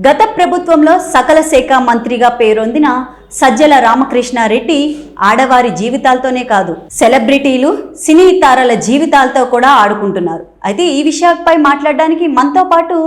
గత ప్రభుత్వంలో సకల శాఖ మంత్రిగా పేరొందిన సజ్జల రామకృష్ణారెడ్డి ఆడవారి జీవితాలతోనే కాదు సెలబ్రిటీలు సినీ తారల జీవితాలతో కూడా ఆడుకుంటున్నారు. అయితే ఈ విషయంపై మాట్లాడడానికి మనతో పాటు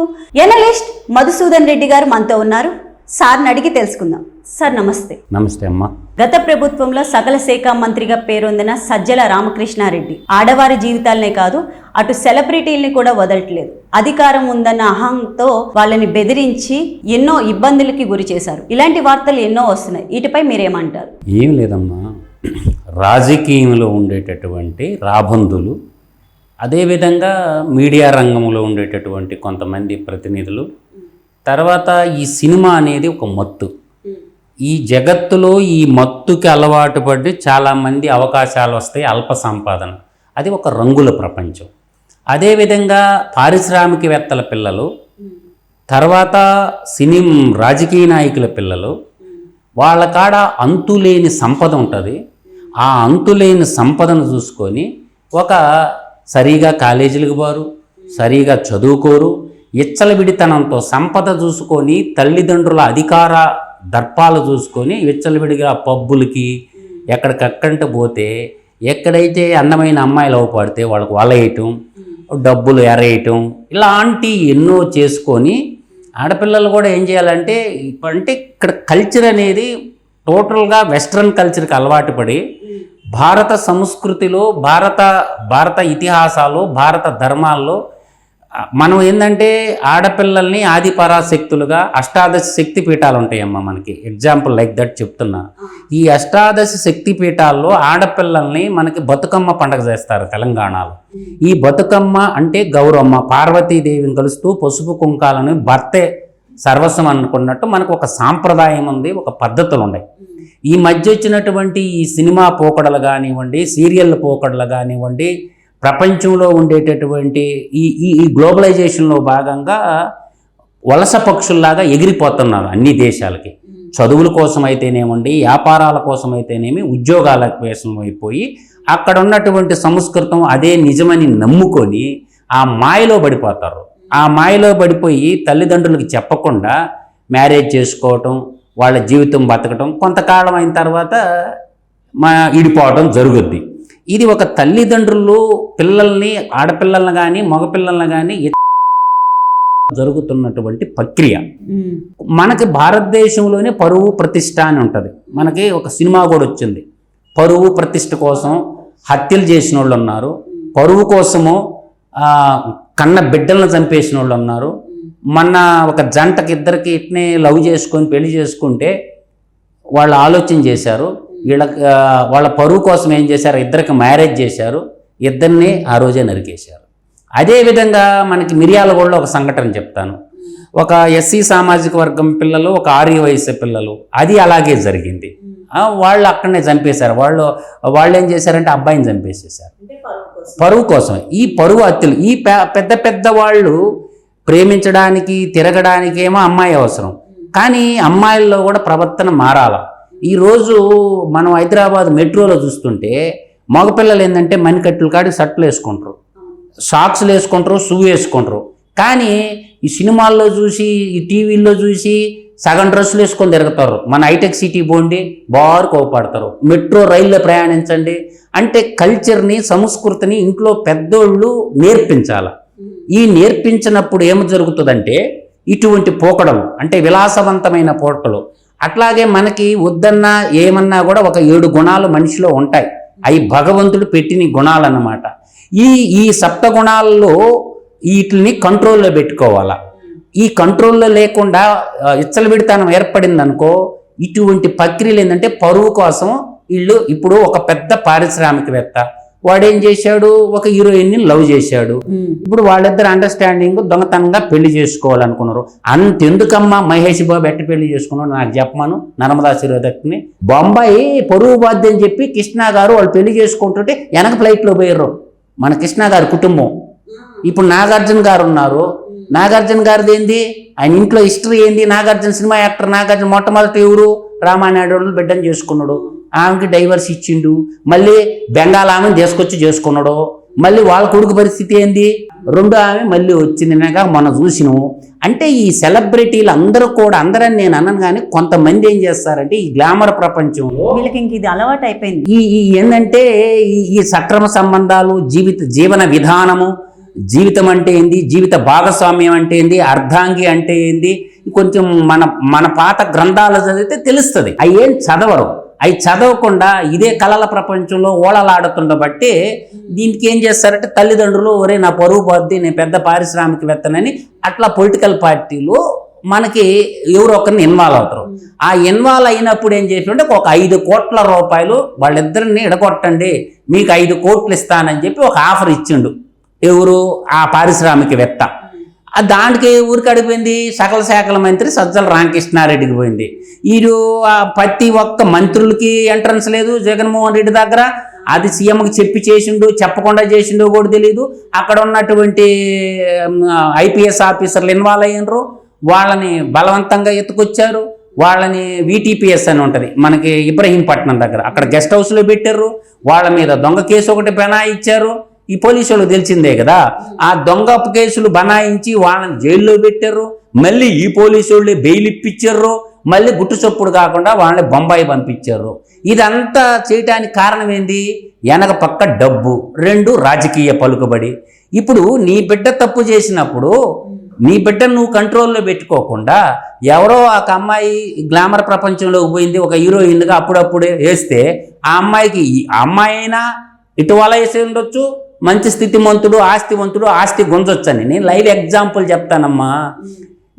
ఎనలిస్ట్ మధుసూదన్ రెడ్డి గారు మనతో ఉన్నారు. సార్ని అడిగి తెలుసుకుందాం. సార్ నమస్తే. నమస్తే అమ్మా. గత ప్రభుత్వంలో సకల శాఖ మంత్రిగా పేరొందిన సజ్జల రామకృష్ణారెడ్డి ఆడవారి జీవితాలనే కాదు అటు సెలబ్రిటీల్ని కూడా వదలట్లేదు. అధికారం ఉందన్న అహంతో వాళ్ళని బెదిరించి ఎన్నో ఇబ్బందులకి గురి చేశారు. ఇలాంటి వార్తలు ఎన్నో వస్తున్నాయి. వీటిపై మీరేమంటారు? ఏం లేదమ్మా, రాజకీయంలో ఉండేటటువంటి రాబందులు, అదేవిధంగా మీడియా రంగంలో ఉండేటటువంటి కొంతమంది ప్రతినిధులు, తర్వాత ఈ సినిమా అనేది ఒక మత్తు. ఈ జగత్తులో ఈ మత్తుకి అలవాటు పడి చాలామంది అవకాశాలు వస్తాయి, అల్ప సంపాదన, అది ఒక రంగుల ప్రపంచం. అదేవిధంగా పారిశ్రామికవేత్తల పిల్లలు, తర్వాత రాజకీయ నాయకుల పిల్లలు, వాళ్ళ కాడ అంతులేని సంపద ఉంటుంది. ఆ అంతులేని సంపదను చూసుకొని ఒక సరిగా కాలేజీలకు పోరు, సరిగా చదువుకోరు, విచ్చలవిడితనంతో సంపద చూసుకొని తల్లిదండ్రుల అధికార దర్పాలు చూసుకొని విచ్చలవిడిగా పబ్బులకి ఎక్కడికక్కంట పోతే, ఎక్కడైతే అందమైన అమ్మాయిలు అవపడితే వాళ్ళకు వలయటం, డబ్బులు ఎరేయటం, ఇలాంటి ఎన్నో చేసుకొని ఆడపిల్లలు కూడా ఏం చేయాలంటే ఇక్కడ కల్చర్ అనేది టోటల్గా వెస్ట్రన్ కల్చర్కి అలవాటు పడి భారత సంస్కృతిలో, భారత ఇతిహాసాలు, భారత ధర్మాల్లో మనం ఏంటంటే ఆడపిల్లల్ని ఆది పరాశక్తులుగా అష్టాదశ శక్తి పీఠాలు ఉంటాయమ్మా మనకి. ఎగ్జాంపుల్ లైక్ దట్ చెప్తున్నా. ఈ అష్టాదశ శక్తి పీఠాల్లో ఆడపిల్లల్ని మనకి బతుకమ్మ పండుగ చేస్తారు తెలంగాణలో. ఈ బతుకమ్మ అంటే గౌరమ్మ, పార్వతీదేవిని కలుస్తూ పసుపు కుంకాలను భర్తే సర్వస్వం అనుకున్నట్టు మనకు ఒక సాంప్రదాయం ఉంది, ఒక పద్ధతులు ఉన్నాయి. ఈ మధ్య వచ్చినటువంటి ఈ సినిమా పోకడలు కానివ్వండి, సీరియల్ పోకడలు కానివ్వండి, ప్రపంచంలో ఉండేటటువంటి ఈ గ్లోబలైజేషన్లో భాగంగా వలస పక్షుల్లాగా ఎగిరిపోతున్నారు అన్ని దేశాలకి. చదువుల కోసం అయితేనేమండి, వ్యాపారాల కోసం అయితేనేమి, ఉద్యోగాల కోసం అయిపోయి అక్కడ ఉన్నటువంటి సంస్కృతం అదే నిజమని నమ్ముకొని ఆ మాయలో పడిపోతారు. ఆ మాయలో పడిపోయి తల్లిదండ్రులకు చెప్పకుండా మ్యారేజ్ చేసుకోవటం, వాళ్ళ జీవితం బతకటం, కొంతకాలం అయిన తర్వాత ఇడిపోవడం జరుగుద్ది. ఇది ఒక తల్లిదండ్రులు పిల్లల్ని, ఆడపిల్లల్ని కానీ మగపిల్లల్ని కానీ జరుగుతున్నటువంటి ప్రక్రియ. మనకి భారతదేశంలోనే పరువు ప్రతిష్ట అని ఉంటుంది. మనకి ఒక సినిమా కూడా వచ్చింది. పరువు ప్రతిష్ట కోసం హత్యలు చేసిన వాళ్ళు ఉన్నారు, పరువు కోసము కన్న బిడ్డలను చంపేసిన వాళ్ళు ఉన్నారు. మొన్న ఒక జంటకి ఇద్దరికి ఇట్నే లవ్ చేసుకొని పెళ్లి చేసుకుంటే వాళ్ళు ఆలోచన చేశారు, వాళ్ళ పరువు కోసం ఏం చేశారు, ఇద్దరికి మ్యారేజ్ చేశారు, ఇద్దరిని ఆ రోజే నరికేశారు. అదేవిధంగా మనకి మిర్యాలగూడలో ఒక సంఘటన చెప్తాను. ఒక ఎస్సీ సామాజిక వర్గం పిల్లలు, ఒక ఆర్య వయసు పిల్లలు, అది అలాగే జరిగింది. వాళ్ళు అక్కడనే చంపేశారు. వాళ్ళు ఏం చేశారంటే అబ్బాయిని చంపేసేశారు పరువు కోసం. ఈ పరువు హత్యలు, ఈ పెద్ద పెద్ద వాళ్ళు ప్రేమించడానికి తిరగడానికి ఏమో అమ్మాయి అవసరం, కానీ అమ్మాయిల్లో కూడా ప్రవర్తన మారాల. ఈరోజు మనం హైదరాబాద్ మెట్రోలో చూస్తుంటే మగపిల్లలు ఏంటంటే మణికట్టులు కాడి షర్ట్లు వేసుకుంటారు, షాక్స్లు వేసుకుంటారు, షూ వేసుకుంటారు. కానీ ఈ సినిమాల్లో చూసి, ఈ టీవీల్లో చూసి సగం డ్రెస్సులు వేసుకొని తిరుగుతారు. మన హైటెక్ సిటీ పోండి బారు కోపడతారు, మెట్రో రైల్లో ప్రయాణించండి అంటే కల్చర్ని, సంస్కృతిని ఇంట్లో పెద్దోళ్ళు నేర్పించాలి. ఈ నేర్పించినప్పుడు ఏమి జరుగుతుందంటే ఇటువంటి పోకడలు, అంటే విలాసవంతమైన పోకడలు. అట్లాగే మనకి వద్దన్నా ఏమన్నా కూడా ఒక 7 గుణాలు మనిషిలో ఉంటాయి. అవి భగవంతుడు పెట్టిన గుణాలు అన్నమాట. ఈ సప్త గుణాల్లో వీటిని కంట్రోల్లో పెట్టుకోవాలా. ఈ కంట్రోల్లో లేకుండా విచ్చలవిడితనం ఏర్పడిందనుకో, ఇటువంటి ప్రక్రియలు ఏంటంటే పరువు కోసం వీళ్ళు. ఇప్పుడు ఒక పెద్ద పారిశ్రామికవేత్త వాడేం చేశాడు, ఒక హీరోయిన్ని లవ్ చేశాడు. ఇప్పుడు వాళ్ళిద్దరు అండర్స్టాండింగ్ దొంగతనంగా పెళ్లి చేసుకోవాలనుకున్నారు. అంతెందుకమ్మా మహేష్ బాబు ఎట్టి పెళ్లి చేసుకున్నాడు నాకు చెప్పమాను. నర్మదా శిరోదక్ని బొంబాయి పరువు బాధ్య అని చెప్పి కృష్ణ గారు వాళ్ళు పెళ్లి చేసుకుంటుంటే వెనక ఫ్లైట్లో పోయారు మన కృష్ణ గారి కుటుంబం. ఇప్పుడు నాగార్జున గారు ఉన్నారు. నాగార్జున గారిది ఏంది, ఆయన ఇంట్లో హిస్టరీ ఏంది? నాగార్జున సినిమా యాక్టర్ నాగార్జున మొట్టమొదటి ఎవరు, రామానాయుడు బిడ్డను చేసుకున్నాడు, ఆమెకి డైవర్స్ ఇచ్చిండు, మళ్ళీ బెంగాల్ ఆమెను తీసుకొచ్చి చేసుకున్నాడు. మళ్ళీ వాళ్ళ కొడుకు పరిస్థితి ఏంది, రెండో ఆమె మళ్ళీ వచ్చిందినగా మనం చూసినాము. అంటే ఈ సెలబ్రిటీలు అందరూ కూడా, అందరని నేను అన్నాను కానీ కొంతమంది ఏం చేస్తారంటే ఈ గ్లామర్ ప్రపంచంలో వీళ్ళకి ఇంక ఇది అలవాటు అయిపోయింది. ఈ ఏంటంటే ఈ సక్రమ సంబంధాలు, జీవన విధానము, జీవితం అంటే ఏంది, జీవిత భాగస్వామ్యం అంటే ఏంది, అర్ధాంగి అంటే ఏంది, కొంచెం మన పాత గ్రంథాలు చదివితే తెలుస్తుంది. అవి ఏం చదవరు. అవి చదవకుండా ఇదే కళల ప్రపంచంలో ఓడలాడుతుండబట్టి దీనికి ఏం చేస్తారంటే తల్లిదండ్రులు, ఒరే నా పరువు పోద్ది, నేను పెద్ద పారిశ్రామికవేత్తనని అట్లా పొలిటికల్ పార్టీలు మనకి ఎవరో ఒకరిని ఇన్వాల్వ్ అవుతారు. ఆ ఇన్వాల్వ్ అయినప్పుడు ఏం చేసింటే ఒక 5 కోట్ల రూపాయలు వాళ్ళిద్దరిని ఎడగొట్టండి, మీకు 5 కోట్లు ఇస్తానని చెప్పి ఒక ఆఫర్ ఇచ్చిండు. ఎవరు? ఆ పారిశ్రామికవేత్త. దానికి ఊరికి అడిగిపోయింది సకల శాఖల మంత్రి సజ్జల రామకృష్ణారెడ్డికి పోయింది. వీరు ప్రతి ఒక్క మంత్రులకి ఎంట్రన్స్ లేదు జగన్మోహన్ రెడ్డి దగ్గర. అది సీఎంకి చెప్పి చేసిండు, చెప్పకుండా చేసిండో కూడా తెలియదు. అక్కడ ఉన్నటువంటి ఐపీఎస్ ఆఫీసర్లు ఇన్వాల్వ్ అయ్యారు. వాళ్ళని బలవంతంగా ఎత్తుకొచ్చారు. వాళ్ళని VTPS అని ఉంటుంది మనకి ఇబ్రహీంపట్నం దగ్గర, అక్కడ గెస్ట్ హౌస్లో పెట్టారు. వాళ్ళ మీద దొంగ కేసు ఒకటి బనాయించారు. ఈ పోలీసు వాళ్ళు తెలిసిందే కదా. ఆ దొంగ కేసులు బనాయించి వాళ్ళని జైల్లో పెట్టారు. మళ్ళీ ఈ పోలీసు వాళ్ళే బెయిల్ ఇప్పించారు. మళ్ళీ గుట్టు చప్పుడు కాకుండా వాళ్ళని బొంబాయి పంపించారు. ఇదంతా చేయటానికి కారణం ఏంది? వెనక పక్క డబ్బు, 2 రాజకీయ పలుకుబడి. ఇప్పుడు నీ బిడ్డ తప్పు చేసినప్పుడు నీ బిడ్డను నువ్వు కంట్రోల్లో పెట్టుకోకుండా ఎవరో ఒక అమ్మాయి గ్లామర్ ప్రపంచంలోకి పోయింది, ఒక హీరోయిన్గా అప్పుడప్పుడే వేస్తే ఆ అమ్మాయికి, ఆ అమ్మాయి అయినా ఇటు వల వేసి ఉండొచ్చు, మంచి స్థితిమంతుడు, ఆస్తివంతుడు, ఆస్తి గుంజొచ్చని. నేను లైవ్ ఎగ్జాంపుల్ చెప్తానమ్మా.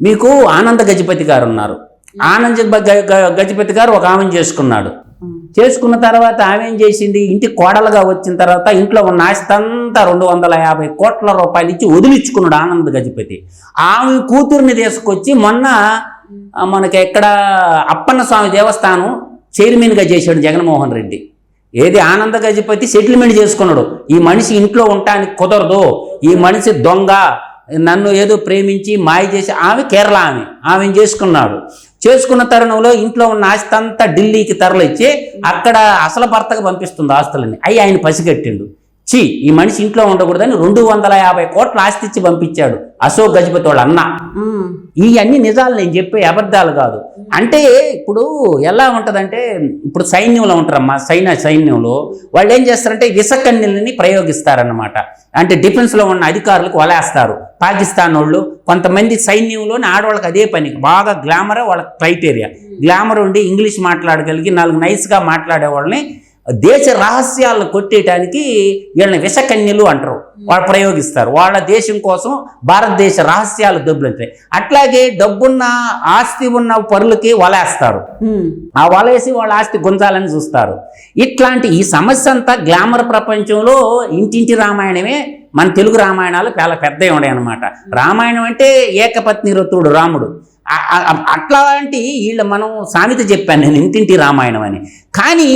మీకు ఆనంద గజపతి గారు ఉన్నారు. ఆనంద గజపతి గారు ఒక ఆమెను చేసుకున్నాడు. చేసుకున్న తర్వాత ఆమె ఏం చేసింది, ఇంటికి కోడలుగా వచ్చిన తర్వాత ఇంట్లో ఉన్న ఆస్తి అంతా 250 కోట్ల రూపాయలు ఇచ్చి వదిలించుకున్నాడు ఆనంద గజపతి. ఆమె కూతుర్ని తీసుకొచ్చి మొన్న మనకి ఎక్కడ అప్పన్న స్వామి దేవస్థానం చైర్మన్గా చేశాడు జగన్మోహన్ రెడ్డి. ఏది ఆనంద గజపతి సెటిల్మెంట్ చేసుకున్నాడు. ఈ మనిషి ఇంట్లో ఉండటానికి కుదరదు, ఈ మనిషి దొంగ, నన్ను ఏదో ప్రేమించి మాయ చేసి, ఆమె కేరళ ఆమెను చేసుకున్నాడు. చేసుకున్న తరుణంలో ఇంట్లో ఉన్న ఆస్తి అంతా ఢిల్లీకి తరలిచ్చి అక్కడ అసలు భర్తకు పంపిస్తుంది ఆస్తులని. అవి ఆయన పసిగట్టిండు. ఈ మనిషి ఇంట్లో ఉండకూడదని 250 కోట్ల ఆస్తి ఇచ్చి పంపించాడు అశోక్ గజపతి వాళ్ళ అన్న. ఇవన్నీ నిజాలు, నేను చెప్పే అబద్ధాలు కాదు. అంటే ఇప్పుడు ఎలా ఉంటుందంటే, ఇప్పుడు సైన్యంలో ఉంటారమ్మా, సైన్యంలో వాళ్ళు ఏం చేస్తారంటే విషకన్యలని ప్రయోగిస్తారన్నమాట. అంటే డిఫెన్స్లో ఉన్న అధికారులకు వలేస్తారు. పాకిస్తాన్ వాళ్ళు కొంతమంది సైన్యంలోని ఆడవాళ్ళకి అదే పని, బాగా గ్లామర్ వాళ్ళ క్రైటీరియా. గ్లామర్ ఉండి ఇంగ్లీష్ మాట్లాడగలిగి 4 నైస్గా మాట్లాడే వాళ్ళని దేశ రహస్యాలను కొట్టేయటానికి వీళ్ళని విషకన్యలు అంటారు. వాళ్ళు ప్రయోగిస్తారు. వాళ్ళ దేశం కోసం భారతదేశ రహస్యాలు దొబ్బులుంటాయి. అట్లాగే డబ్బున్న ఆస్తి ఉన్న పరులకి వలేస్తారు. ఆ వలేసి వాళ్ళ ఆస్తి గుంజాలని చూస్తారు. ఇట్లాంటి ఈ సమస్య అంతా గ్లామర్ ప్రపంచంలో ఇంటింటి రామాయణమే. మన తెలుగు రామాయణాలు చాలా పెద్దవి ఉన్నాయి అన్నమాట. రామాయణం అంటే ఏకపత్ని రతుడు రాముడు. అట్లాంటి వీళ్ళు మనం సామెత చెప్పాను నేను, ఇంటింటి రామాయణం అని. కానీ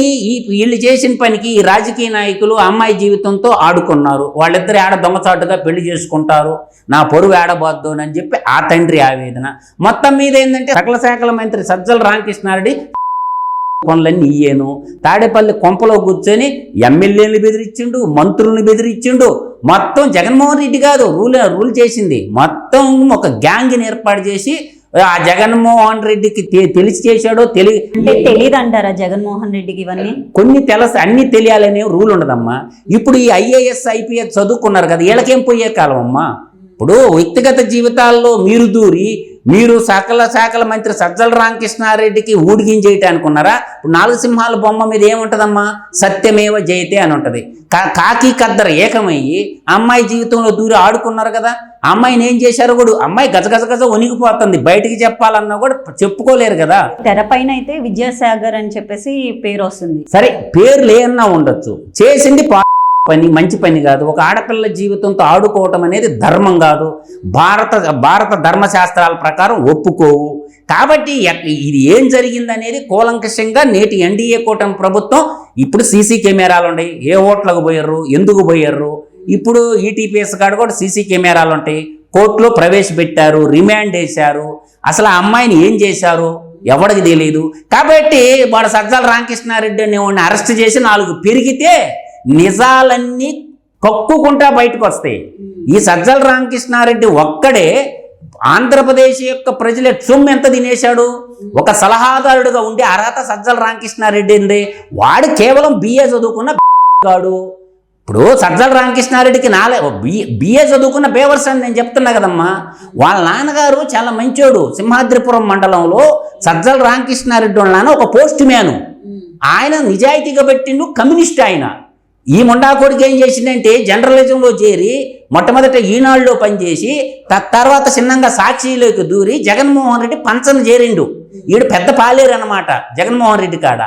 వీళ్ళు చేసిన పనికి ఈ రాజకీయ నాయకులు అమ్మాయి జీవితంతో ఆడుకున్నారు. వాళ్ళిద్దరు ఏడ దొంగచాటుగా పెళ్లి చేసుకుంటారు, నా పొరుగు ఏడబోద్దు అని చెప్పి ఆ తండ్రి ఆవేదన. మొత్తం మీద ఏంటంటే సకల శాఖల మంత్రి సజ్జల రామకృష్ణారెడ్డి పనులన్నీ ఇయ్యేను. తాడేపల్లి కొంపలో కూర్చొని ఎమ్మెల్యేని బెదిరించిండు, మంత్రులను బెదిరించిండు. మొత్తం జగన్మోహన్ రెడ్డి కాదు రూల్ చేసింది, మొత్తం ఒక గ్యాంగ్ని ఏర్పాటు చేసి ఆ జగన్మోహన్ రెడ్డికి తెలిసి చేశాడో తెలియదు అంటారా జగన్మోహన్ రెడ్డికి? ఇవన్నీ కొన్ని తెలుసు, అన్ని తెలియాలనే రూల్ ఉండదమ్మా. ఇప్పుడు ఈ IAS IPS చదువుకున్నారు కదా, వీళ్ళకేం పోయే కాలం అమ్మా. ఇప్పుడు వ్యక్తిగత జీవితాల్లో మీరు దూరి మీరు సకల శాఖల మంత్రి సజ్జల రామకృష్ణారెడ్డికి ఊడిగించేయటానికి ఉన్నారా? ఇప్పుడు 4 సింహాల బొమ్మ మీద ఏముంటుందమ్మా, సత్యమేవ జయతే అని ఉంటుంది. కాకి కద్దరు ఏకమయ్యి అమ్మాయి జీవితంలో దూరి ఆడుకున్నారు కదా. అమ్మాయిని ఏం చేశారు కూడా, అమ్మాయి గజ వణిగిపోతుంది, బయటికి చెప్పాలన్నా కూడా చెప్పుకోలేరు కదా. తెరపైన అయితే విద్యాసాగర్ అని చెప్పేసి పేరు వస్తుంది. సరే, పేర్లు ఏమన్నా ఉండొచ్చు, చేసింది పని మంచి పని కాదు. ఒక ఆడపిల్ల జీవితంతో ఆడుకోవటం అనేది ధర్మం కాదు. భారత ధర్మశాస్త్రాల ప్రకారం ఒప్పుకోవు. కాబట్టి ఇది ఏం జరిగిందనేది కూలంకషంగా నేటి NDA కూటమి ప్రభుత్వం, ఇప్పుడు CC కెమెరాలు ఉన్నాయి, ఏ ఓట్లకు పోయారు, ఎందుకు పోయారు. ఇప్పుడు ETPS కాడ కూడా CC కెమెరాలు ఉంటాయి. కోర్టులో ప్రవేశపెట్టారు, రిమాండ్ వేశారు. అసలు ఆ అమ్మాయిని ఏం చేశారు ఎవరికి తెలియదు. కాబట్టి వాడు సజ్జల రామకృష్ణారెడ్డి అనే వాడిని అరెస్ట్ చేసి 4 పెరిగితే నిజాలన్నీ కక్కుకుంటా బయటకు వస్తాయి. ఈ సజ్జల రామకృష్ణారెడ్డి ఒక్కడే ఆంధ్రప్రదేశ్ యొక్క ప్రజల సొమ్ము ఎంత తినేశాడు? ఒక సలహాదారుడుగా ఉండే అర్హత సజ్జల రామకృష్ణారెడ్డి ఉంది. వాడు కేవలం బిఏ చదువుకున్న గాడు. ఇప్పుడు సజ్జల రామకృష్ణారెడ్డికి బిఏ చదువుకున్న బేవర్స్ అని నేను చెప్తున్నా కదమ్మా. వాళ్ళ నాన్నగారు చాలా మంచోడు. సింహాద్రిపురం మండలంలో సజ్జల రామకృష్ణారెడ్డి వాళ్ళ నాన్న ఒక పోస్ట్ మ్యాను. ఆయన నిజాయితీగా పెట్టిండు, కమ్యూనిస్ట్ ఆయన. ఈ ముండా కొడుకు ఏం చేసిందంటే జర్నలిజంలో చేరి మొట్టమొదట ఈనాడులో పనిచేసి తర్వాత చిన్నంగా సాక్షిలోకి దూరి జగన్మోహన్ రెడ్డి పంచన చేరిండు. ఈడు పెద్ద పాలేరు అన్నమాట జగన్మోహన్ రెడ్డి కాడ.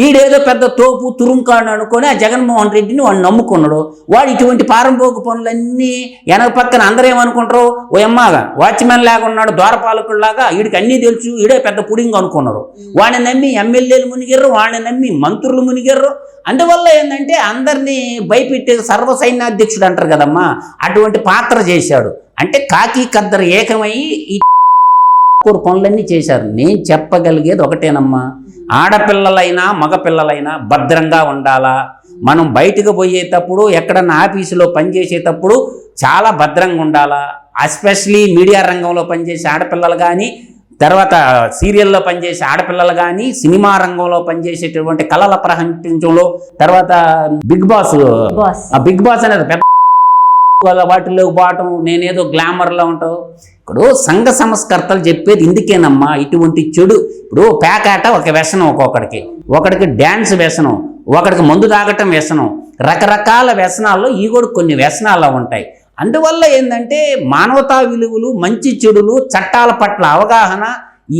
ఈడేదో పెద్ద తోపు తురుంకాడు అనుకొని ఆ జగన్మోహన్ రెడ్డిని వాడు నమ్ముకున్నాడు. వాడు ఇటువంటి పారంపోకు పనులన్నీ వెనక పక్కన అందరూ ఏమనుకుంటారు, ఓ అమ్మగా వాచ్మెన్ లాగా ఉన్నాడు, ద్వారపాలకుడిలాగా, వీడికి అన్నీ తెలుసు, ఈడే పెద్ద పుడింగ్ అనుకున్నారు. వాడిని నమ్మి ఎమ్మెల్యేలు మునిగిర్రు, వాడిని నమ్మి మంత్రులు మునిగిర్రు. అందువల్ల ఏంటంటే అందరినీ భయపెట్టే సర్వసైన్యాధ్యక్షుడు అంటారు కదమ్మా, అటువంటి పాత్ర చేశాడు. అంటే కాకి కద్దరు ఏకమయ్యి ఈ పనులన్నీ చేశారు. నేను చెప్పగలిగేది ఒకటేనమ్మా, ఆడపిల్లలైనా మగపిల్లలైనా భద్రంగా ఉండాలా. మనం బయటకు పోయేటప్పుడు ఎక్కడన్నా ఆఫీసులో పనిచేసేటప్పుడు చాలా భద్రంగా ఉండాలా. ఎస్పెషలీ మీడియా రంగంలో పనిచేసే ఆడపిల్లలు కానీ, తర్వాత సీరియల్లో పనిచేసే ఆడపిల్లలు కానీ, సినిమా రంగంలో పనిచేసేటువంటి కళల ప్రపంచంలో, తర్వాత బిగ్ బాస్ అనేది పెద్ద వాటిలో పోవటం, నేనేదో గ్లామర్లో ఉంటావు. ఇప్పుడు సంఘ సంస్కర్తలు చెప్పేది ఇందుకేనమ్మా. ఇటువంటి చెడు, ఇప్పుడు పేకాట ఒక వ్యసనం, ఒకడికి డ్యాన్స్ వ్యసనం, ఒకడికి మందు తాగటం వ్యసనం, రకరకాల వ్యసనాల్లో ఈ కూడా కొన్ని వ్యసనాలు ఉంటాయి. అందువల్ల ఏంటంటే మానవతా విలువలు, మంచి చెడులు, చట్టాల పట్ల అవగాహన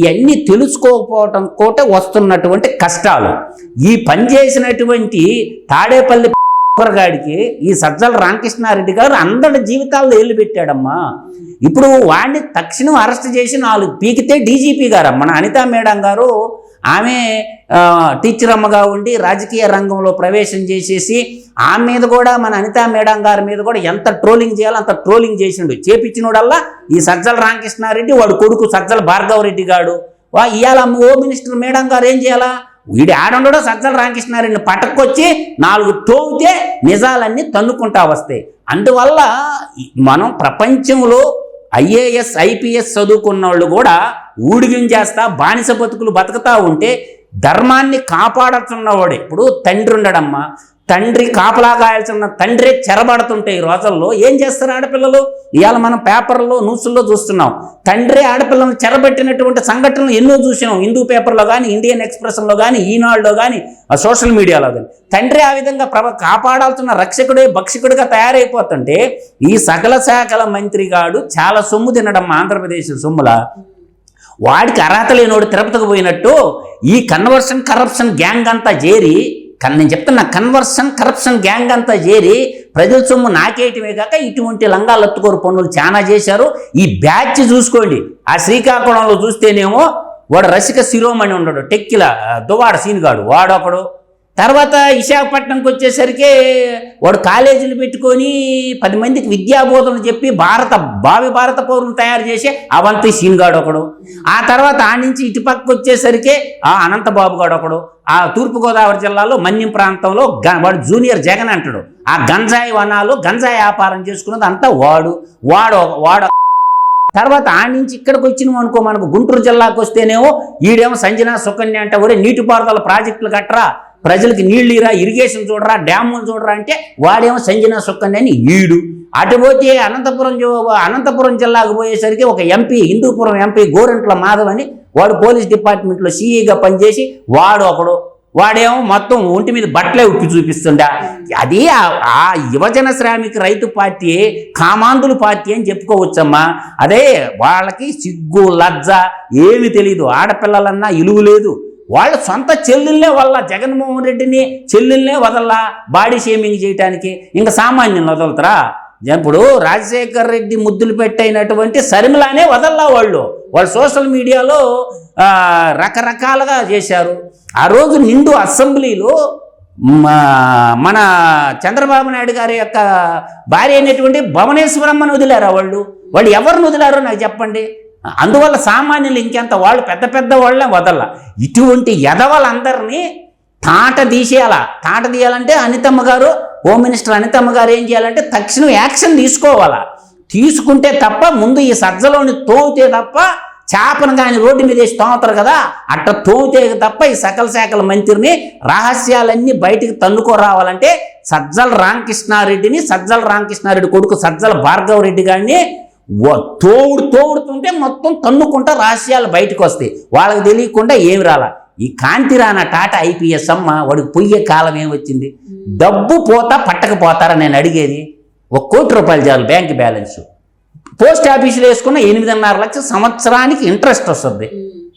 ఇవన్నీ తెలుసుకోకపోవటం కోట వస్తున్నటువంటి కష్టాలు. ఈ పని చేసినటువంటి తాడేపల్లి గాడికి ఈ సజ్జల రామకృష్ణారెడ్డి గారు అందరి జీవితాల్లో ఏళ్ళు పెట్టాడమ్మా. ఇప్పుడు వాడిని తక్షణం అరెస్ట్ చేసి 4 పీకితే డీజీపీ గారు మన అనితా మేడం గారు, ఆమె టీచర్ అమ్మగా ఉండి రాజకీయ రంగంలో ప్రవేశం చేసేసి ఆమె మీద కూడా, మన అనితా మేడం గారి మీద కూడా ఎంత ట్రోలింగ్ చేయాలో అంత ట్రోలింగ్ చేసిండు. చేపించినోడల్లా ఈ సజ్జల రామకృష్ణారెడ్డి, వాడు కొడుకు సజ్జల భార్గవరెడ్డి గారు. ఇవాళ హోమ్ మినిస్టర్ మేడం గారు ఏం చేయాలా? వీడి ఆడండో సజ్జల రామకృష్ణారెడ్డిని పట్టుకొచ్చి 4 తోగితే నిజాలన్నీ తన్నుకుంటా వస్తాయి. అందువల్ల మనం ప్రపంచంలో ఐఏఎస్ ఐపీఎస్ చదువుకున్న వాళ్ళు కూడా ఊడిగించేస్తా బానిస బతుకులు బతుకుతా ఉంటే ధర్మాన్ని కాపాడుతున్నవాడే. ఇప్పుడు తండ్రి ఉండడమ్మా, తండ్రి కాపలా కాయాల్సిన తండ్రి చెరబడుతుంటే ఈ రోజుల్లో ఏం చేస్తారు ఆడపిల్లలు? ఇవాళ మనం పేపర్లో న్యూస్లో చూస్తున్నాం. తండ్రి ఆడపిల్లలను చెరబెట్టినటువంటి సంఘటనలు ఎన్నో చూసినాం. హిందూ పేపర్లో కానీ, ఇండియన్ ఎక్స్ప్రెస్లో కానీ, ఈనాడులో కానీ, సోషల్ మీడియాలో కానీ. తండ్రి ఆ విధంగా కాపాడాల్సిన రక్షకుడే భక్షకుడిగా తయారైపోతుంటే ఈ సకల శాఖల మంత్రిగాడు చాలా సొమ్ము తినడం ఆంధ్రప్రదేశ్ సొమ్ముల. వాడికి అర్హత లేనోడు తిరుపతికి పోయినట్టు ఈ కన్వర్షన్ కరప్షన్ గ్యాంగ్ అంతా చేరి, నేను చెప్తున్నా, కన్వర్షన్ కరప్షన్ గ్యాంగ్ అంతా చేరి ప్రజల సొమ్ము నాకేయటమే కాక ఇటువంటి లంగాలు ఎత్తుకోరు పనులు చాలా చేశారు. ఈ బ్యాచ్ చూసుకోండి. ఆ శ్రీకాకుళంలో చూస్తేనేమో వాడు రసిక శిరోమణి ఉండడు, టెక్కిల దువాడ సీనుగాడు వాడొకడు. తర్వాత విశాఖపట్నంకి వచ్చేసరికి వాడు కాలేజీలు పెట్టుకొని 10 మందికి విద్యాబోధనలు చెప్పి భావి భారత పౌరులు తయారు చేసే అవంతి సీన్గాడు ఒకడు. ఆ తర్వాత ఆ నుంచి ఇటుపక్క వచ్చేసరికి ఆ అనంతబాబు గాడు ఒకడు. ఆ తూర్పుగోదావరి జిల్లాలో మన్యం ప్రాంతంలో వాడు జూనియర్ జగన్ అంటాడు. ఆ గంజాయి వనాలు గంజాయి వ్యాపారం చేసుకున్నది అంతా వాడు. తర్వాత ఆ నుంచి ఇక్కడికి వచ్చినాం అనుకో, మనకు గుంటూరు జిల్లాకు వస్తేనేమో ఈడేమో సంజన సుకన్య అంటే ఒరే నీటిపారుదల ప్రాజెక్టులు కట్టరా, ప్రజలకి నీళ్ళు ఇరా, ఇరిగేషన్ చూడరా, డ్యాములు చూడరా అంటే వాడేమో సంజన సుకన్య అని ఈడు. అటుపోతే అనంతపురం జిల్లాకు పోయేసరికి ఒక ఎంపీ, హిందూపురం ఎంపీ గోరంట్ల మాధవ్ అని, వాడు పోలీస్ డిపార్ట్మెంట్లో సిఈగా పనిచేసి వాడు ఒకడు. వాడేమో మొత్తం ఒంటి మీద బట్టలే ఉప్పి చూపిస్తుండా. అది ఆ యువజన శ్రామిక రైతు పార్టీ కామాంధుల పార్టీ అని చెప్పుకోవచ్చమ్మా. అదే వాళ్ళకి సిగ్గు లజ్జ ఏమి తెలీదు. ఆడపిల్లలన్నా ఇలువ లేదు. వాళ్ళ సొంత చెల్లెళ్ళే వల్ల జగన్మోహన్ రెడ్డిని చెల్లెళ్ళే వదల్లా బాడీ షేమింగ్ చేయడానికి. ఇంకా సామాన్యం వదలుతారా? ఇప్పుడు రాజశేఖర్ రెడ్డి ముద్దులు పెట్టైనటువంటి శర్మిలానే వదల్లా వాళ్ళు సోషల్ మీడియాలో రకరకాలుగా చేశారు. ఆ రోజు నిండు అసెంబ్లీలో మన చంద్రబాబు నాయుడు గారి యొక్క భార్య అయినటువంటి భువనేశ్వరమ్మను వదిలారా వాళ్ళు ఎవరిని వదిలారో నాకు చెప్పండి. అందువల్ల సామాన్యులు ఇంకెంత, వాళ్ళు పెద్ద వాళ్ళే వదల్లా. ఇటువంటి ఎదవలందరినీ తాట తీయాలంటే అనితమ్మ గారు, హోమ్ మినిస్టర్ అనితమ్మ గారు ఏం చేయాలంటే తక్షణం యాక్షన్ తీసుకోవాలా. తీసుకుంటే తప్ప ముందు ఈ సజ్జలోని తోమితే తప్ప చేపను కానీ రోడ్డు మీద వేసి తోముతారు కదా, అట్ట తోమితే తప్ప ఈ సకల శాఖల మంత్రిని రహస్యాలన్నీ బయటికి తన్నుకోరావాలంటే సజ్జల రామకృష్ణారెడ్డిని, సజ్జల రామకృష్ణారెడ్డి కొడుకు సజ్జల భార్గవరెడ్డి గారిని తోడుతుంటే మొత్తం తన్నుకుంటా రహస్యాలు బయటకు వస్తాయి. వాళ్ళకి తెలియకుండా ఏమి రాలా. ఈ కాంతిరాణ టాటా ఐపీఎస్ అమ్మ వాడికి పొయ్యే కాలం ఏమొచ్చింది? డబ్బు పోతా పట్టకపోతారా నేను అడిగేది? 1 కోటి రూపాయలు చాలు బ్యాంక్ బ్యాలెన్స్. పోస్ట్ ఆఫీసులో వేసుకున్న 8.5 లక్షల సంవత్సరానికి ఇంట్రెస్ట్ వస్తుంది.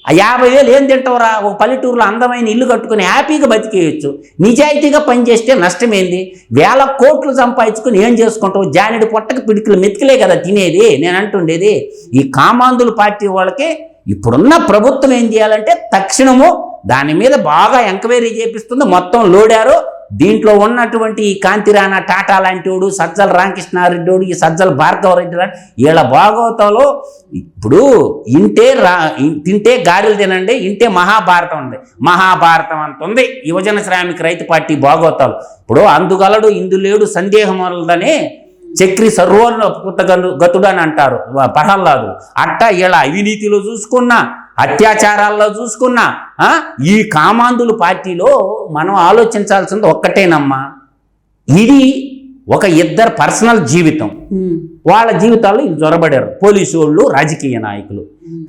ఆ 50,000 ఏం తింటావురా? ఒక పల్లెటూరులో అందమైన ఇల్లు కట్టుకుని హ్యాపీగా బతికేయచ్చు. నిజాయితీగా పనిచేస్తే నష్టమేంది? 1,000 కోట్లు సంపాదించుకుని ఏం చేసుకుంటావు? జానెడు పొట్టకి పిడికిలు మెతికిలే కదా తినేది. నేను అంటుండేది ఈ కామాంధుల పార్టీ వాళ్ళకి ఇప్పుడున్న ప్రభుత్వం ఏం చేయాలంటే తక్షణము దాని మీద బాగా ఎంక్వైరీ చేపిస్తుంది. మొత్తం లోడారు. దీంట్లో ఉన్నటువంటి ఈ కాంతిరాణ టాటా లాంటి వాడు, సజ్జల రామకృష్ణారెడ్డి వాడు, ఈ సజ్జల భార్గవరెడ్డి లాంటి వీళ్ళ భాగవతంలో ఇప్పుడు తింటే గారెలు తినండి, ఇంటే మహాభారతం ఉంది. మహాభారతం అంత ఉంది యువజన శ్రామిక రైతు పార్టీ భాగవతాలు. ఇప్పుడు అందుగలడు ఇందులేడు సందేహం వలదని చక్రి సర్వోన్నత గతుడు అని అంటారు ప్రహ్లాదు. అట్టా ఇలా అవినీతిలో చూసుకున్నా, అత్యాచారాల్లో చూసుకున్నా ఈ కామాంధుల పార్టీలో మనం ఆలోచించాల్సింది ఒక్కటేనమ్మా, ఇది ఒక ఇద్దరు పర్సనల్ జీవితం. వాళ్ళ జీవితాల్లో ఇది జొరబడారు పోలీసు వాళ్ళు, రాజకీయ నాయకులు.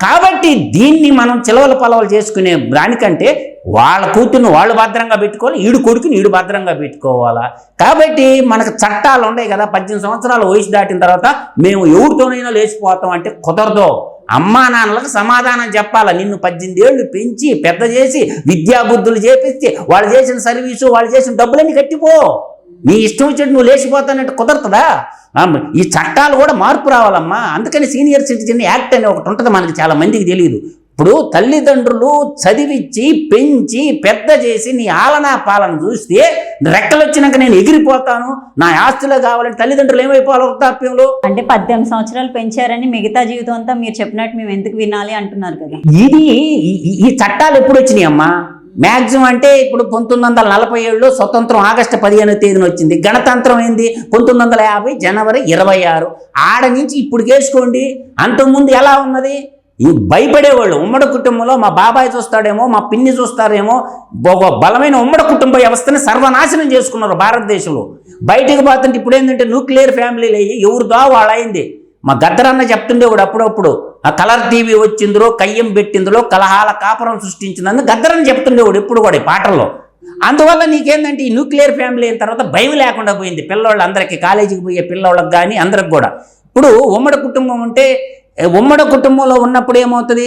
కాబట్టి దీన్ని మనం చిలవల పలవలు చేసుకునే దానికంటే వాళ్ళ కూతుర్ని వాళ్ళు భద్రంగా పెట్టుకోవాలి, ఈడు కొడుకుని ఈడు భద్రంగా పెట్టుకోవాలా. కాబట్టి మనకు చట్టాలు ఉన్నాయి కదా, 18 సంవత్సరాల వయసు దాటిన తర్వాత మేము ఎవరితోనైనా లేచిపోతాం అంటే కుదరదు. అమ్మా నాన్నలకు సమాధానం చెప్పాలా. నిన్ను 18 ఏళ్ళు పెంచి పెద్ద చేసి విద్యాబుద్ధులు చేపిస్తే వాళ్ళు చేసిన సర్వీసు, వాళ్ళు చేసిన డబ్బులన్నీ కట్టిపో. నీ ఇష్టం వచ్చేట్టు నువ్వు లేచిపోతానంటే కుదరతుందా? ఈ చట్టాలు కూడా మార్పు రావాలమ్మా. అందుకని సీనియర్ సిటిజన్ యాక్ట్ అనే ఒకటి ఉంటుంది, మనకి చాలా మందికి తెలియదు. ఇప్పుడు తల్లిదండ్రులు చదివించి పెంచి పెద్ద చేసి నీ ఆలనా పాలన చూస్తే రెక్కలు వచ్చినాక నేను ఎగిరిపోతాను, నా ఆస్తులే కావాలంటే తల్లిదండ్రులు ఏమైపోవాలి వృద్ధాప్యంలో? అంటే 18 సంవత్సరాలు పెంచారని మిగతా జీవితం అంతా మీరు చెప్పినట్టు మేము ఎందుకు వినాలి అంటున్నారు కదా. ఇది ఈ చట్టాలు ఎప్పుడు వచ్చినాయి అమ్మా? మ్యాక్సిమం అంటే ఇప్పుడు 1947లో స్వతంత్రం ఆగస్టు 15వ తేదీన వచ్చింది. గణతంత్రం ఏంది 1950 జనవరి 26. ఆడ నుంచి ఇప్పుడు వేసుకోండి. అంతకుముందు ఎలా ఉన్నది? ఈ భయపడేవాళ్ళు ఉమ్మడి కుటుంబంలో మా బాబాయ్ చూస్తాడేమో, మా పిన్ని చూస్తారేమో, ఒక బలమైన ఉమ్మడి కుటుంబ వ్యవస్థని సర్వనాశనం చేసుకున్నారు భారతదేశంలో. బయటకు పోతుంటే ఇప్పుడు ఏంటంటే న్యూక్లియర్ ఫ్యామిలీలు అయ్యి ఎవరిదో వాళ్ళయింది. మా గద్దరన్న చెప్తుండేవాడు అప్పుడప్పుడు, ఆ కలర్ టీవీ వచ్చిందిరో, కయ్యం పెట్టిందిరో, కలహాల కాపురం సృష్టించిందని గద్దరన్న చెప్తుండేవాడు ఎప్పుడు కూడా ఈ పాటల్లో. అందువల్ల నీకేందంటే ఈ న్యూక్లియర్ ఫ్యామిలీ అయిన తర్వాత భయం లేకుండా పోయింది పిల్లవాళ్ళందరికీ, కాలేజీకి పోయే పిల్లవాళ్ళకి కానీ అందరికి కూడా. ఇప్పుడు ఉమ్మడి కుటుంబం ఉంటే ఉమ్మడి కుటుంబంలో ఉన్నప్పుడు ఏమవుతుంది?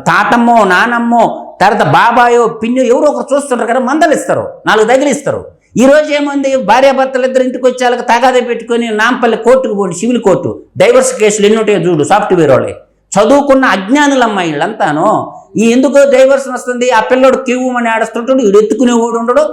తాతమ్మో నానమ్మో తర్వాత బాబాయో పిన్నో ఎవరో ఒకరు చూస్తుంటారు కదా, మందలిస్తారు, 4 తగిలిస్తారు. ఈరోజు ఏముంది? భార్యాభర్తలు ఇద్దరు ఇంటికి వచ్చే వాళ్ళకి తగాదే పెట్టుకొని నాంపల్లి కోర్టుకు పోండి, సివిల్ కోర్టు. డైవర్స్ కేసులు ఎన్ని ఉంటాయో చూడు, సాఫ్ట్వేర్ వాళ్ళే చదువుకున్న అజ్ఞానులమ్మ వీళ్ళంతాను. ఈ ఎందుకు డైవర్స్ వస్తుంది? ఆ పిల్లడు కివ్వమని ఆడుస్తుంటాడు, వీడు ఎత్తుకునేవాడు ఉండడు.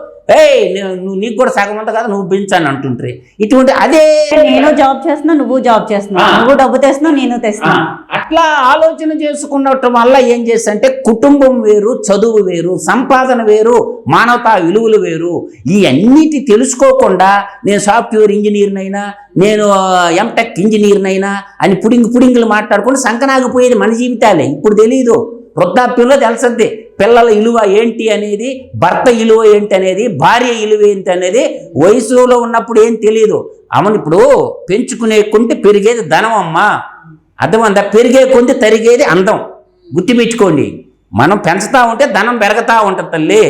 నువ్వు నీకు కూడా సగం ఉంట కదా, నువ్వు పెంచాను అంటుంటారు. ఇటువంటి అదే నేను జాబ్ చేస్తున్నా, నువ్వు జాబ్ చేస్తున్నా, నువ్వు డబ్బు తెస్తున్నావు, నేను తెస్తున్నా, అట్లా ఆలోచన చేసుకున్నటం వల్ల ఏం చేస్తంటే కుటుంబం వేరు, చదువు వేరు, సంపాదన వేరు, మానవతా విలువలు వేరు. ఈ అన్నిటి తెలుసుకోకుండా నేను సాఫ్ట్వేర్ ఇంజనీర్నైనా, నేను ఎంటెక్ ఇంజనీర్నైనా అని పుడింగులు మాట్లాడుకుంటూ సంకనాగిపోయేది మన జీవితాలే. ఇప్పుడు తెలీదు, వృద్ధాప్యంలో తెలుస్తుంది పిల్లల విలువ ఏంటి అనేది, భర్త విలువ ఏంటి అనేది, భార్య విలువ ఏంటి అనేది. వయసులో ఉన్నప్పుడు ఏం తెలియదు. అవును, ఇప్పుడు పెంచుకునే కొంటే పెరిగేది ధనం అమ్మా, అర్థమందా? పెరిగే కొంది తరిగేది అందం. గుర్తుపెట్టుకోండి, మనం పెంచుతూ ఉంటే ధనం పెరుగుతూ ఉంటుంది తల్లి.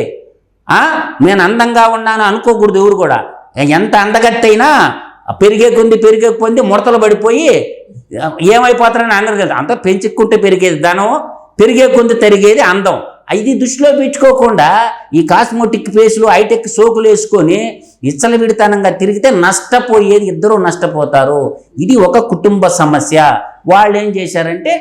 నేను అందంగా ఉన్నాను అనుకోకూడదు ఎవరు కూడా. ఎంత అందగట్టయినా పెరిగే కొంది ముడతలు పడిపోయి ఏమైపోతారని అందరూ తెలుసు. అంతా పెంచుకుంటే పెరిగేది ధనం, పెరిగే కొంది తరిగేది అందం. ఇది దృష్టిలో పెట్టుకోకుండా ఈ కాస్మోటిక్ ఫేస్లు, హైటెక్ సోకులు వేసుకొని విచ్చలవిడితనంగా తిరిగితే నష్టపోయేది ఇద్దరు నష్టపోతారు. ఇది ఒక కుటుంబ సమస్య. వాళ్ళు ఏం చేశారంటే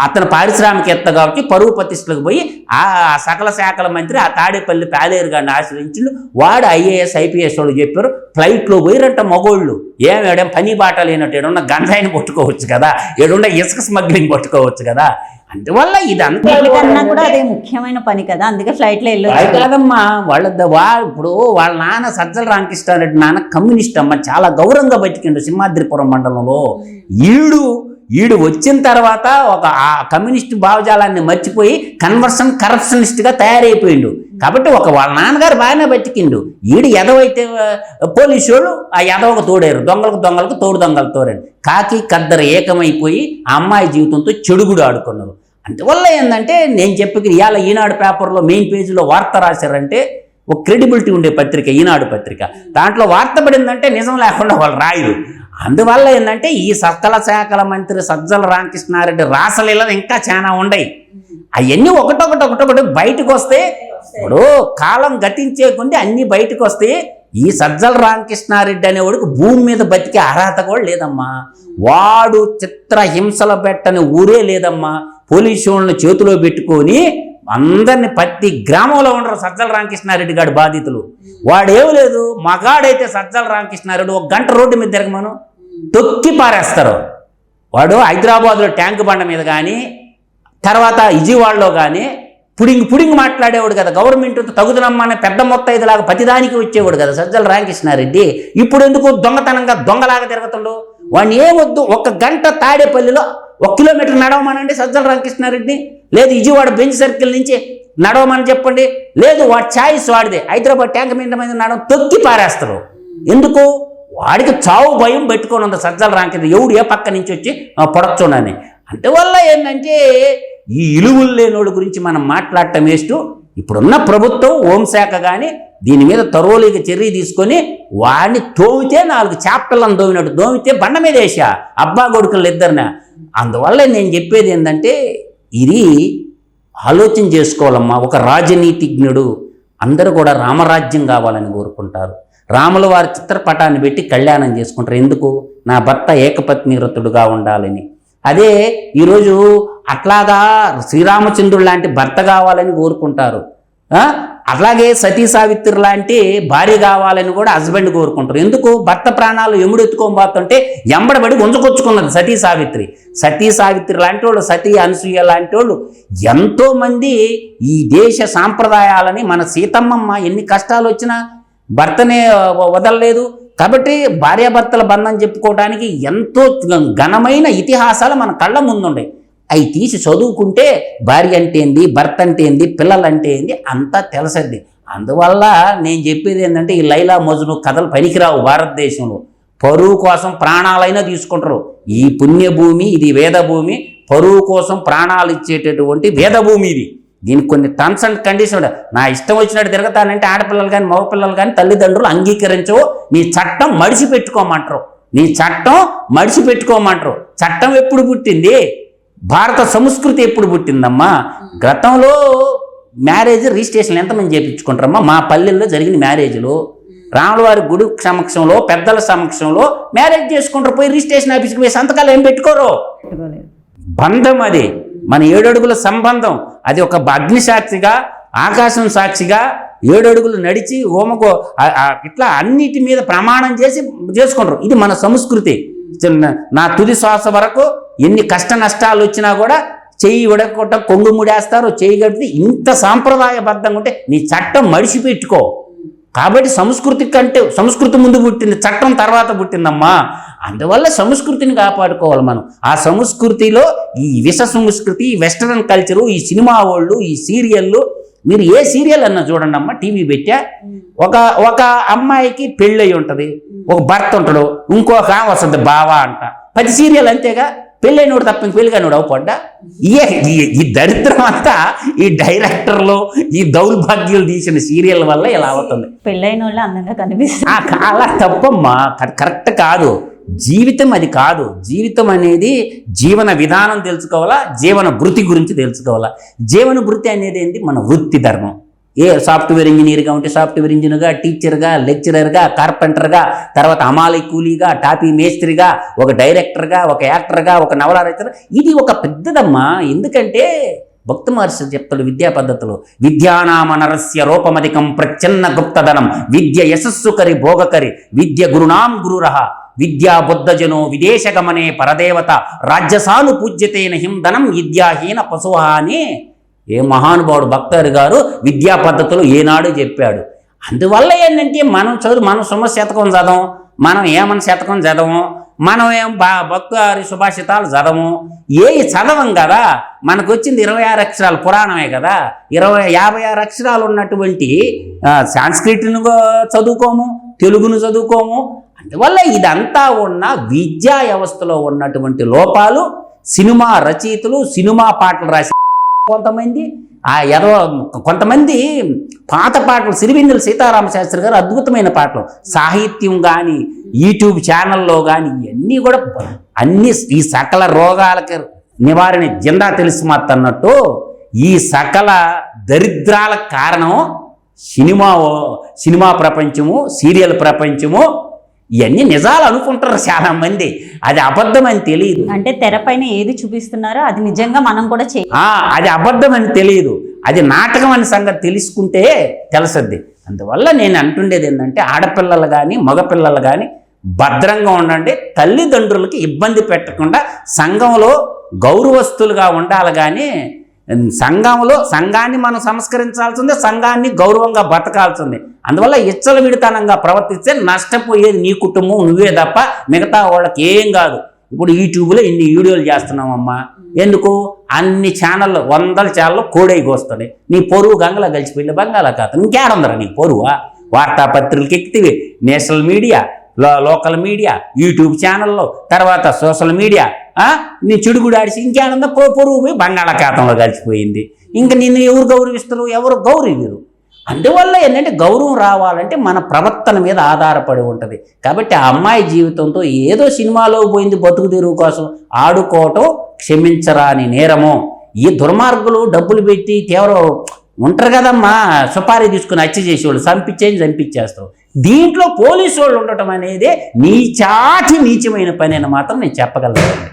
అతను పారిశ్రామికవేత్త కాబట్టి పరువు ప్రతిష్టలకు పోయి ఆ సకల శాఖల మంత్రి ఆ తాడేపల్లి పాలేరు గారిని ఆశ్రయించిండు. వాడు IAS IPS వాళ్ళు చెప్పారు, ఫ్లైట్లో పోయిరంట మగోళ్ళు. ఏడేం పని బాట లేనట్టు ఏడున్న గంజాయిని పట్టుకోవచ్చు కదా, ఏడున్న ఇసుక స్మగ్లింగ్ పట్టుకోవచ్చు కదా. అందువల్ల ఇదంతా వీటికన్నా కూడా అదే ముఖ్యమైన పని కదా, అందుకే ఫ్లైట్ లో అది వెళ్ళొచ్చు. కాదమ్మా, ఇప్పుడు వాళ్ళ నాన్న సజ్జల రామకృష్ణారెడ్డి నాన్న కమ్యూనిస్ట్ అమ్మ, చాలా గౌరవంగా బతికిండు సింహాద్రిపురం మండలంలో. ఈడు వచ్చిన తర్వాత ఒక ఆ కమ్యూనిస్ట్ భావజాలాన్ని మర్చిపోయి కరప్షనిస్ట్ గా తయారైపోయిండు. కాబట్టి వాళ్ళ నాన్నగారు బాగానే బతికిండు. ఈడు ఎదవైతే పోలీసు వాళ్ళు ఆ ఎదవకు తోడారు, దొంగలకు తోడు దొంగలు తోడారు. కాకి కద్దరు ఏకమైపోయి ఆ అమ్మాయి జీవితంతో చెడుగుడు ఆడుకున్నారు. అందువల్ల ఏంటంటే నేను చెప్పి ఇవాళ ఈనాడు పేపర్లో మెయిన్ పేజీలో వార్త రాశారంటే ఒక క్రెడిబిలిటీ ఉండే పత్రిక ఈనాడు పత్రిక. దాంట్లో వార్త పడిందంటే నిజం లేకుండా వాళ్ళు రాయరు. అందువల్ల ఏంటంటే ఈ సకల శాఖల మంత్రి సజ్జల రామకృష్ణారెడ్డి రాసలీలలు ఇంకా చాలా ఉన్నాయి. అవన్నీ ఒకటొకటి బయటకు వస్తే, ఇప్పుడు కాలం గతించే కొద్ది అన్నీ బయటకు వస్తే ఈ సజ్జల రామకృష్ణారెడ్డి అనేవాడికి భూమి మీద బతికే అర్హత కూడా లేదమ్మా. వాడు చిత్రహింసలు పెట్టని ఊరే లేదమ్మా. పోలీసు వాళ్ళని చేతిలో పెట్టుకొని అందరిని ప్రతి గ్రామంలో ఉండరు సజ్జల రామకృష్ణారెడ్డి గారి బాధితులు. వాడేం లేదు, మగాడైతే సజ్జల రామకృష్ణారెడ్డి ఒక గంట రోడ్డు మీద తిరగమను తొక్కి పారేస్తారు. వాడు హైదరాబాద్లో ట్యాంక్ బండ మీద కానీ తర్వాత విజయవాడలో కానీ పుడింగ్ మాట్లాడేవాడు కదా, గవర్నమెంట్ తగుదనమ్మని పెద్ద మొత్తం ఇదిలాగా ప్రతిదానికి వచ్చేవాడు కదా సజ్జల రామకృష్ణారెడ్డి. ఇప్పుడు ఎందుకు దొంగతనంగా దొంగలాగా తిరుగుతుండు? వాడిని ఏమొద్దు, ఒక గంట తాడేపల్లిలో 1 కిలోమీటర్ నడవమనండి సజ్జల రామకృష్ణారెడ్డి, లేదు విజయవాడ బెంచ్ సర్కిల్ నుంచి నడవమని చెప్పండి, లేదు వాడి ఛాయిస్ వాడిదే, హైదరాబాద్ ట్యాంక్ మీద నడవ తొక్కి పారేస్తారు. ఎందుకు? వాడికి చావు భయం పెట్టుకొని ఉంది సజ్జల రామకృష్ణ, ఎవడు ఏ పక్క నుంచి వచ్చి పొడచునని. అందువల్ల ఏంటంటే ఈ ఇలువలు లేనోళ్ళ గురించి మనం మాట్లాడటం వేస్ట్. ఇప్పుడున్న ప్రభుత్వం హోంశాఖ కానీ దీని మీద తరోలిగా చర్య తీసుకొని వాడిని తోమితే 4 చాప్టర్లను దోమితే బండ మీద వేసా అబ్బా కొడుకులు ఇద్దరిన. అందువల్ల నేను చెప్పేది ఏంటంటే ఇది ఆలోచన చేసుకోవాలమ్మా. ఒక రాజనీతిజ్ఞుడు అందరూ కూడా రామరాజ్యం కావాలని కోరుకుంటారు. రాముల వారి చిత్రపటాన్ని పెట్టి కళ్యాణం చేసుకుంటారు. ఎందుకు? నా భర్త ఏకపత్ని వ్రతుడుగా ఉండాలని. అదే ఈరోజు అట్లాగా శ్రీరామచంద్రుడు లాంటి భర్త కావాలని కోరుకుంటారు. అట్లాగే సతీ సావిత్రి లాంటి భార్య కావాలని కూడా హస్బెండ్ కోరుకుంటారు. ఎందుకు? భర్త ప్రాణాలు ఎముడు ఎత్తుకోబోతుంటే ఎంబడబడి గుంజకొచ్చుకున్నది సతీ సావిత్రి లాంటి వాళ్ళు, సతీ అనసూయ లాంటి వాళ్ళు ఎంతోమంది ఈ దేశ సాంప్రదాయాలని, మన సీతమ్మమ్మ ఎన్ని కష్టాలు వచ్చినా భర్తనే వదలలేదు. కాబట్టి భార్యాభర్తల బంధం చెప్పుకోవడానికి ఎంతో ఘనమైన ఇతిహాసాలు మన కళ్ళ ముందుండే. అవి తీసి చదువుకుంటే భార్య అంటే ఏంది, భర్త అంటే ఏంది, పిల్లలు అంటే ఏంది అంతా తెలుసద్ది. అందువల్ల నేను చెప్పేది ఏంటంటే ఈ లైలా మజ్ను కథలు పనికిరావు. భారతదేశంలో పరువు కోసం ప్రాణాలైనా తీసుకుంటారు. ఈ పుణ్యభూమి, ఇది వేదభూమి, పరువు కోసం ప్రాణాలు ఇచ్చేటటువంటి వేదభూమి ఇది. దీనికి కొన్ని టర్మ్స్ అండ్ కండిషన్. నా ఇష్టం వచ్చినట్టు తిరగతానంటే ఆడపిల్లలు కానీ మగపిల్లలు కానీ తల్లిదండ్రులు అంగీకరించవు. నీ చట్టం మడిచిపెట్టుకోమంటారు. చట్టం ఎప్పుడు పుట్టింది? భారత సంస్కృతి ఎప్పుడు పుట్టిందమ్మా? గతంలో మ్యారేజ్ రిజిస్ట్రేషన్లు ఎంతమంది చేయించుకుంటారమ్మా? మా పల్లెల్లో జరిగిన మ్యారేజ్లు రాములవారి గుడి సమక్షంలో, పెద్దల సమక్షంలో మ్యారేజ్ చేసుకుంటారు. పోయి రిజిస్ట్రేషన్ ఆఫీస్కి పోయి సంతకాలు ఏం పెట్టుకోరు. బంధం అది మన 7 అడుగుల సంబంధం. అది ఒక అగ్ని సాక్షిగా, ఆకాశం సాక్షిగా 7 అడుగులు నడిచి హోమకో ఇట్లా అన్నిటి మీద ప్రమాణం చేసి చేసుకుంటారు. ఇది మన సంస్కృతి. నా తుది శ్వాస వరకు ఎన్ని కష్ట నష్టాలు వచ్చినా కూడా చెయ్యి విడగొట్ట కొంగు ముడేస్తారు, చెయ్యి కడితే ఇంత సాంప్రదాయబద్ధంగా ఉంటే నీ చట్టం మడిచిపెట్టుకో. కాబట్టి సంస్కృతి ముందు పుట్టింది, చట్టం తర్వాత పుట్టిందమ్మా. అందువల్ల సంస్కృతిని కాపాడుకోవాలి మనం. ఆ సంస్కృతిలో ఈ విష సంస్కృతి, ఈ వెస్టర్న్ కల్చరు, ఈ సినిమా వాళ్ళు, ఈ సీరియళ్ళు, మీరు ఏ సీరియల్ అన్నా చూడండి అమ్మ, టీవీ పెట్టా ఒక అమ్మాయికి పెళ్ళయి ఉంటుంది, ఒక భర్త ఉంటాడు, ఇంకొక వస్తుంది బావా అంట. 10 సీరియల్ అంతేగా. పెళ్ళైనోడు తప్ప పెళ్ళిగానోడు అవుపడ్డా. ఈ దరిద్రం అంతా ఈ డైరెక్టర్లు, ఈ దౌర్భాగ్యులు తీసిన సీరియల్ వల్ల ఇలా అవుతుంది. పెళ్ళైన వాళ్ళు అందంగా కనిపిస్తుంది. అలా తప్పమ్మా, కరెక్ట్ కాదు. జీవితం అది కాదు. జీవితం అనేది జీవన విధానం తెలుసుకోవాలా, జీవన వృత్తి గురించి తెలుసుకోవాలా. జీవన వృత్తి అనేది ఏంటి? మన వృత్తి ధర్మం. ఏ సాఫ్ట్వేర్ ఇంజనీర్గా ఉంటే సాఫ్ట్వేర్ ఇంజనీర్గా, టీచర్గా, లెక్చరర్గా, కార్పెంటర్గా, తర్వాత అమాలి కూలీగా, టాపీ మేస్త్రిగా, ఒక డైరెక్టర్గా, ఒక యాక్టర్గా, ఒక నవల రచన. ఇది ఒక పెద్దదమ్మా. ఎందుకంటే భక్తి మహర్షి చెప్తాడు విద్యా పద్ధతులు, విద్యానామనరస్య రూపమధికం ప్రచ్ఛన్న గుప్తధనం విద్య యశస్సుకరి భోగకరి విద్య గురునాం గురురహ విద్యా బుద్ధజనో విదేశగమనే పరదేవత రాజ్యసాను పూజ్యతేన హింధనం విద్యాహీన పశువహ అని ఏ మహానుభావుడు భక్తర్ గారు విద్యా పద్ధతులు ఏనాడు చెప్పాడు. అందువల్ల ఏంటంటే మనం శతకం చదవం, మనం ఏమని శతకం చదవం, మనం ఏం భక్తారి సుభాషితాలు చదవము, చదవం కదా. మనకు వచ్చింది 26 అక్షరాలు పురాణమే కదా. 56 అక్షరాలు ఉన్నటువంటి సాంస్క్రిట్ను చదువుకోము, తెలుగును చదువుకోము. అందువల్ల ఇదంతా ఉన్న విద్యా వ్యవస్థలో ఉన్నటువంటి లోపాలు సినిమా రచయితలు సినిమా పాటలు రాసి కొంతమంది పాత పాటలు సిరివెన్నెల సీతారామ శాస్త్రి గారు అద్భుతమైన పాటలు, సాహిత్యం కానీ యూట్యూబ్ ఛానల్లో కానీ ఇవన్నీ కూడా అన్ని ఈ సకల రోగాలకి నివారణ జిందా తెలిసిమత్ అన్నట్టు ఈ సకల దరిద్రాలకు కారణం సినిమా ప్రపంచము, సీరియల్ ప్రపంచము. ఇవన్నీ నిజాలు అనుకుంటారు చాలా మంది, అది అబద్ధం అని తెలియదు. అంటే తెరపైన ఏది చూపిస్తున్నారో అది నిజంగా మనం కూడా అది అబద్ధం అని తెలియదు, అది నాటకం అనే సంగతి తెలుసుకుంటే తెలుసద్ది. అందువల్ల నేను అంటుండేది ఏంటంటే ఆడపిల్లలు కానీ మగపిల్లలు కానీ భద్రంగా ఉండండి, తల్లిదండ్రులకి ఇబ్బంది పెట్టకుండా సంఘంలో గౌరవస్తులుగా ఉండాలి. కానీ సంఘాన్ని మనం సంస్కరించాల్సిందే, సంఘాన్ని గౌరవంగా బతకాల్సిందే. అందువల్ల విడితనంగా ప్రవర్తిస్తే నష్టపోయేది నీ కుటుంబం, నువ్వే తప్ప మిగతా వాళ్ళకి ఏం కాదు. ఇప్పుడు యూట్యూబ్లో ఇన్ని వీడియోలు చేస్తున్నామమ్మా, ఎందుకు? అన్ని ఛానళ్ళు 100 ఛానళ్ళు కోడైకి వస్తున్నాయి. నీ పొరుగు గంగలా కలిసిపోయింది బంగాళాఖాతం, ఇంకేడుందరా నీ పొరువా? వార్తాపత్రికలు ఎక్కితివి, national media, local media, YouTube ఛానల్లో, తర్వాత సోషల్ మీడియా, నీ చిడుగుడు ఆడిసి ఇంకేనందా పొరుగు పోయి బంగాళాఖాతంలో కలిసిపోయింది. ఇంకా నిన్ను ఎవరు గౌరవిస్తారు? ఎవరు గౌరవిరు. అందువల్ల ఏంటంటే గౌరవం రావాలంటే మన ప్రవర్తన మీద ఆధారపడి ఉంటుంది. కాబట్టి ఆ అమ్మాయి జీవితంతో ఏదో సినిమాలో పోయింది బతుకు తెరువు కోసం ఆడుకోవటం క్షమించరాని నేరము. ఈ దుర్మార్గులు డబ్బులు పెట్టి ఉంటారు కదమ్మా, సుపారీ తీసుకుని హత్య చేసేవాళ్ళు చంపించేస్తారు. దీంట్లో పోలీసు వాళ్ళు ఉండటం అనేది నీచమైన పని అని మాత్రం నేను చెప్పగలను.